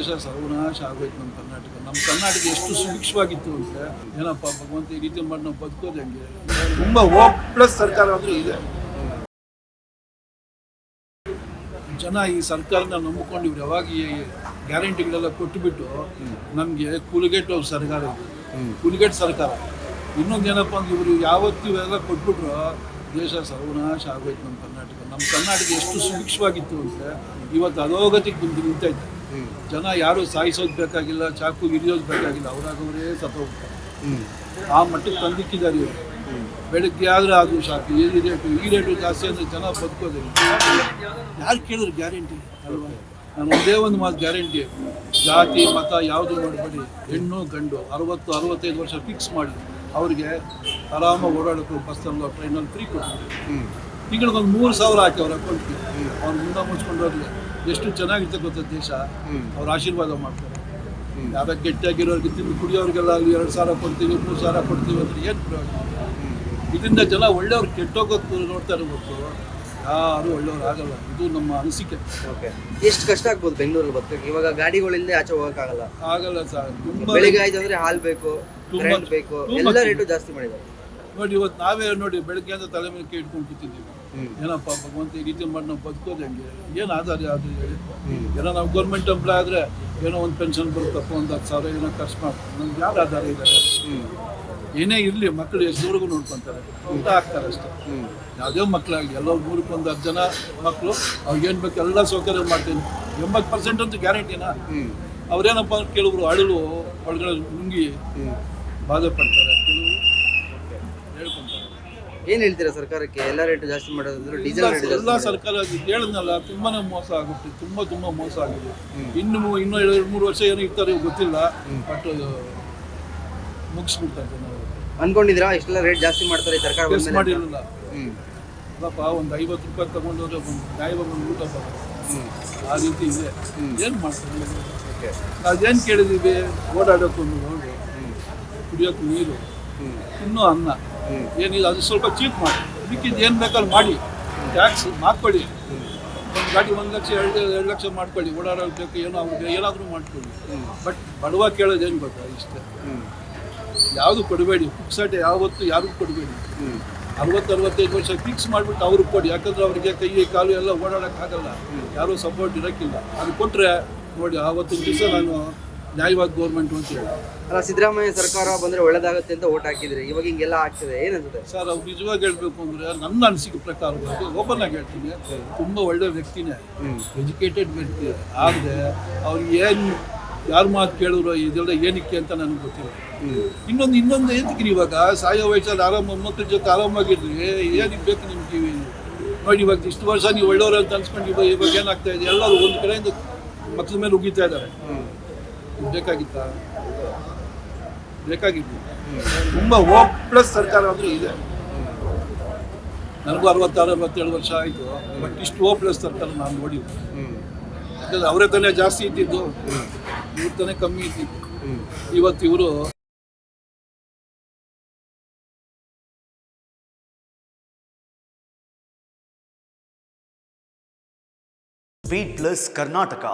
ದೇಶ ಸರ್ವನಾಶ ಆಗೋಯ್ತು ನಮ್ಮ ಕರ್ನಾಟಕ ಎಷ್ಟು ಸುಭಿಕ್ಷವಾಗಿತ್ತು ಅಂದರೆ ಏನಪ್ಪ ಭಗವಂತ ಈ ರೀತಿ ಮಾಡಿ ನಾವು ಬದುಕೋದು ಹೆಂಗೆ. ತುಂಬ ಹೋಪ್ಲೆಸ್ ಸರ್ಕಾರ ಅಂದರೆ ಇದೆ. ಜನ ಈ ಸರ್ಕಾರನ ನಂಬಿಕೊಂಡು ಇವ್ರು ಯಾವಾಗ ಈ ಗ್ಯಾರಂಟಿಗಳೆಲ್ಲ ಕೊಟ್ಟುಬಿಟ್ಟು ನಮಗೆ ಕೂಲಿಗೆಟ್ಟು ಸರ್ಕಾರ ಇದೆ, ಕೂಲಿಗೆಟ್ಟು ಸರ್ಕಾರ. ಇನ್ನೊಂದು ಏನಪ್ಪ ಅಂದ್ರೆ ಇವರು ಯಾವತ್ತು ಇವೆಲ್ಲ ಕೊಟ್ಬಿಟ್ರು ದೇಶ ಸರ್ವನಾಶ ಆಗೋಯ್ತು ನಮ್ಮ ಕರ್ನಾಟಕ ಎಷ್ಟು ಸುಭಿಕ್ಷವಾಗಿತ್ತು ಅಂದರೆ ಇವತ್ತು ಅಧೋಗತಿಗೆ ಬಂದು ನಿಂತೈತೆ. ಜನ ಯಾರು ಸಾಯಿಸೋದು ಬೇಕಾಗಿಲ್ಲ, ಚಾಕು ಹಿಡಿಯೋದು ಬೇಕಾಗಿಲ್ಲ, ಅವರಾಗವರೇ ಸತ್ತೋಗ್ತಾರೆ. ಆ ಮಟ್ಟಕ್ಕೆ ತಂದಿಕ್ಕಿದ್ದಾರೆ ಇವರು. ಬೆಳಗ್ಗೆ ಆದರೆ ಅದು ಶಾಕು, ಈ ರೇಟು ಜಾಸ್ತಿ ಅಂದರೆ ಜನ ಬದುಕೋದಿಲ್ಲ. ಯಾರು ಕೇಳಿದ್ರು ಗ್ಯಾರಂಟಿ ಅಲ್ವಾ? ನಾನು ಒಂದೇ ಒಂದು ಮಾತು ಗ್ಯಾರಂಟಿ, ಜಾತಿ ಮತ ಯಾವುದು ನೋಡಬೇಡಿ, ಹೆಣ್ಣು ಗಂಡು 60-65 ವರ್ಷ ಫಿಕ್ಸ್ ಮಾಡಿ ಅವ್ರಿಗೆ ಆರಾಮಾಗಿ ಓಡಾಡೋಕ್ಕೂ ಬಸ್ಸಲ್ಲೋ ಟ್ರೈನಲ್ಲಿ ಫ್ರೀ ಕೊಡ್ತೀವಿ. ತಿಂಗಳಿಗೊಂದು 3,000 ಹಾಕಿ ಅವ್ರ ಅಕೌಂಟ್ಗೆ, ಅವ್ರು ಮುಂದೆ ಮುಚ್ಕೊಂಡು ಹೋಗಲಿ. ಎಷ್ಟು ಚೆನ್ನಾಗಿರುತ್ತೆ ಗೊತ್ತ ದೇಶ. ಅವ್ರು ಆಶೀರ್ವಾದ ಮಾಡ್ತಾರೆ. ಯಾವ್ಯಾವ ಗಟ್ಟಿಯಾಗಿರೋರಿಗೆ ತಿಂದು ಕುಡಿಯೋರಿಗೆಲ್ಲ 2,000 ಕೊಡ್ತೀವಿ, 3,000 ಕೊಡ್ತೀವಿ ಅಂದರೆ ಏನು ಪ್ರಯೋಜನ? ಇದರಿಂದ ಜನ ಒಳ್ಳೆಯವ್ರು ಕೆಟ್ಟೋಗೋದು ನೋಡ್ತಾರೆ ಹೊರತು ಯಾರು ಒಳ್ಳೆಯವ್ರು ಆಗಲ್ಲ. ಇದು ನಮ್ಮ ಅನಿಸಿಕೆ. ಓಕೆ, ಎಷ್ಟು ಕಷ್ಟ ಆಗ್ಬೋದು ಬೆಂಗಳೂರಲ್ಲಿ ಬದುಕಕ್ಕೆ? ಇವಾಗ ಗಾಡಿಗಳಿಂದ ಆಚೆ ಹೋಗೋಕ್ಕಾಗಲ್ಲ. ಆಗಲ್ಲ ಸರ್. ತುಂಬ ಬೆಳಿಗ್ಗೆ ಆಯ್ತು ಅಂದರೆ ಹಾಲು ಬೇಕು, ಕರೆಂಟ್ ಬೇಕು, ಎಲ್ಲ ರೇಟು ಜಾಸ್ತಿ ಮಾಡಿದ್ದಾರೆ ನೋಡಿ. ಇವತ್ತು ನಾವೇ ನೋಡಿ ಬೆಳಗ್ಗೆ ಅಂತ ತಲೆ ಮೇಲೆ ಕೈ ಇಟ್ಕೊಂಡು ಕೂತಿದ್ದೀವಿ. ಏನಪ್ಪ ಭಗವಂತ ಈ ರೀತಿ ಮಾಡಿ ನಾವು ಬದುಕೋದು ಹೆಂಗೆ? ಏನು ಆಧಾರ ಯಾವುದು ಹೇಳಿ? ಏನೋ ನಾವು ಗೌರ್ಮೆಂಟ್ ಎಂಪ್ಲಾಯ್ ಆದರೆ ಏನೋ ಒಂದು ಪೆನ್ಷನ್ ಬರುತ್ತಪ್ಪ, ಒಂದು 10,000 ಏನೋ ಖರ್ಚು ಮಾಡ್ತಾರೆ. ನಮ್ಗೆ ಯಾರು ಆಧಾರ ಇದ್ದಾರೆ? ಏನೇ ಇರಲಿ ಮಕ್ಕಳು ಎಷ್ಟುವರೆಗೂ ನೋಡ್ಕೊತಾರೆ, ಊಟ ಹಾಕ್ತಾರೆ ಅಷ್ಟೇ. ಯಾವುದೇ ಮಕ್ಕಳಾಗಲಿ ಎಲ್ಲೋ 100-10 ಜನ ಮಕ್ಕಳು ಅವ್ರಿಗೇನು ಬೇಕು ಎಲ್ಲ ಸೌಕರ್ಯ ಮಾಡ್ತೀನಿ. 80% ಅಂತೂ ಗ್ಯಾರಂಟಿನಾ? ಅವ್ರೇನಪ್ಪ ಕೆಲವರು ಅಳಲು ಒಳಗಡೆ ನುಂಗಿ ಬಾಧೆ ಪಡ್ತಾರೆ, ಕೆಲವರು ಹೇಳ್ಕೊಂತಾರೆ. ಏನು ಹೇಳ್ತೀರಾ ಸರ್ಕಾರಕ್ಕೆ? ಎಲ್ಲ ರೇಟು ಜಾಸ್ತಿ ಮಾಡೋದಾದ್ರು ಡೀಸೆಲ್ ರೇಟ್ ಎಲ್ಲ ಸರ್ಕಾರ ಹೇಳಿದ್ನಲ್ಲ, ತುಂಬಾ ಮೋಸ ಆಗುತ್ತೆ. ತುಂಬ ಮೋಸ ಆಗಿದೆ. ಇನ್ನೂ 2-3 ವರ್ಷ ಏನೋ ಇರ್ತಾರೆ ಗೊತ್ತಿಲ್ಲ, ಬಟ್ ಮುಗಿಸ್ಬಿಡ್ತಾರೆ. ನಾವು ಅನ್ಕೊಂಡಿದ್ದೀರಾ ಇಷ್ಟೆಲ್ಲ ರೇಟ್ ಜಾಸ್ತಿ ಮಾಡ್ತಾರೆ ಸರ್ಕಾರ? ಕೇಸ್ ಮಾಡಿರಲಿಲ್ಲ ಅಲ್ಲಪ್ಪ. ಒಂದು 50 ರೂಪಾಯಿ ತಗೊಂಡೋದ್ರೆ ಒಂದು ನ್ಯಾಯವಾಗಿ ಒಂದು ಊಟ ಬರುತ್ತೆ. ಆ ರೀತಿ ಇದೆ. ಏನು ಮಾಡ್ತಾರೆ? ಅದೇನು ಕೇಳಿದ್ದೀವಿ? ಓಡಾಡೋಕ್ಕೊಂದು ರೋಡು, ಕುಡಿಯೋಕ್ಕೆ ನೀರು, ಇನ್ನೂ ಅನ್ನ, ಏನಿಲ್ಲ ಅದು ಸ್ವಲ್ಪ ಚೀಪ್ ಮಾಡಿ. ಇದಕ್ಕಿದ್ದು ಏನು ಬೇಕಾದ್ರೂ ಮಾಡಿ, ಟ್ಯಾಕ್ಸ್ ಮಾಡ್ಕೊಳ್ಳಿ. ಒಂದು ಗಾಡಿ 1 ಲಕ್ಷ 2 ಲಕ್ಷ ಮಾಡ್ಕೊಳ್ಳಿ, ಓಡಾಡೋಬೇಕು, ಏನೋ ಅವ್ರಿಗೆ ಏನಾದರೂ ಮಾಡ್ಕೊಳ್ಳಿ. ಬಟ್ ಬಡವ ಕೇಳೋದೇನು ಗೊತ್ತಾ? ಇಷ್ಟೇ. ಯಾವುದು ಕೊಡಬೇಡಿ, ಫಿಕ್ಸಡ್ ಯಾವತ್ತು ಯಾರಿಗೂ ಕೊಡಬೇಡಿ. 60-65 ವರ್ಷ ಫಿಕ್ಸ್ ಮಾಡಿಬಿಟ್ಟು ಅವ್ರಿಗೆ ಕೊಡಿ. ಯಾಕಂದ್ರೆ ಅವರಿಗೆ ಕೈ ಕಾಲು ಎಲ್ಲ ಓಡಾಡೋಕ್ಕಾಗಲ್ಲ, ಯಾರೂ ಸಪೋರ್ಟ್ ಇರೋಕ್ಕಿಲ್ಲ. ಅದು ಕೊಟ್ಟರೆ ನೋಡಿ ಆವತ್ತಿನ ದಿವಸ ನಾನು ನ್ಯಾಯವಾದ ಗೌರ್ಮೆಂಟ್ ಅಂತ ಹೇಳಿ. ಅಲ್ಲ, ಸಿದ್ದರಾಮಯ್ಯ ಸರ್ಕಾರ ಬಂದರೆ ಒಳ್ಳೇದಾಗುತ್ತೆ ಅಂತ ಓಟ್ ಹಾಕಿದ್ರಿ, ಇವಾಗ ಹಿಂಗೆಲ್ಲ ಆಗ್ತದೆ, ಏನಂತದೆ ಸರ್? ಅವ್ರು ನಿಜವಾಗಿ ಹೇಳ್ಬೇಕು ಅಂದರೆ ನನ್ನ ಅನಿಸಿಕೆ ಪ್ರಕಾರ ಓಪನ್ ಆಗಿ ಹೇಳ್ತೀನಿ, ತುಂಬ ಒಳ್ಳೆ ವ್ಯಕ್ತಿನೇ, ಎಜುಕೇಟೆಡ್ ವ್ಯಕ್ತಿ. ಆದರೆ ಅವ್ರಿಗೆ ಏನು ಯಾರು ಮಾತು ಕೇಳಿದ್ರು ಇದೆಲ್ಲ ಏನಕ್ಕೆ ಅಂತ ನನಗೆ ಗೊತ್ತಿಲ್ಲ. ಇನ್ನೊಂದು ಏನಕ್ಕೆ ಇವಾಗ ಸಾಯೋ ವಯಸ್ಸಲ್ಲಿ ಆರಾಮ ಮಕ್ಕಳ ಜೊತೆ ಆರಾಮಾಗಿರ್ರಿ, ಏನಕ್ಕೆ ಬೇಕು ನಿಮ್ಮ ಟಿವಿ? ನೋಡಿ ಇವಾಗ ಇಷ್ಟು ವರ್ಷ ನೀವು ಒಳ್ಳೆಯವರು ಅಂತ ಅನ್ಸ್ಕೊಂಡು ಇವಾಗ ಏನಾಗ್ತಾ ಇದೆ? ಎಲ್ಲರೂ ಒಂದು ಕಡೆಯಿಂದ ಮಕ್ಕಳ ಮೇಲೆ ಉಗಿತಾ ಇದ್ದಾರೆ. ಬೇಕಾಗಿತ್ತು. ತುಂಬ ಹೋಪ್ಲೆಸ್ ಸರ್ಕಾರ ಅಂದರೆ ಇದೆ. ನನಗೂ 66-67 ವರ್ಷ ಆಯಿತು, ಬಟ್ ಇಷ್ಟು ಹೋಪ್ಲೆಸ್ ಸರ್ಕಾರ ನಾನು ನೋಡಿದ್ದೆ. ಯಾಕಂದ್ರೆ ಅವರೇ ತಾನೇ ಜಾಸ್ತಿ ಇದ್ದಿದ್ದು, ಇವ್ರ ತಾನೇ ಕಮ್ಮಿ ಇದ್ದಿದ್ದು. ಇವತ್ತು ಇವರು ಬೀಟ್ ಪ್ಲಸ್ ಕರ್ನಾಟಕ.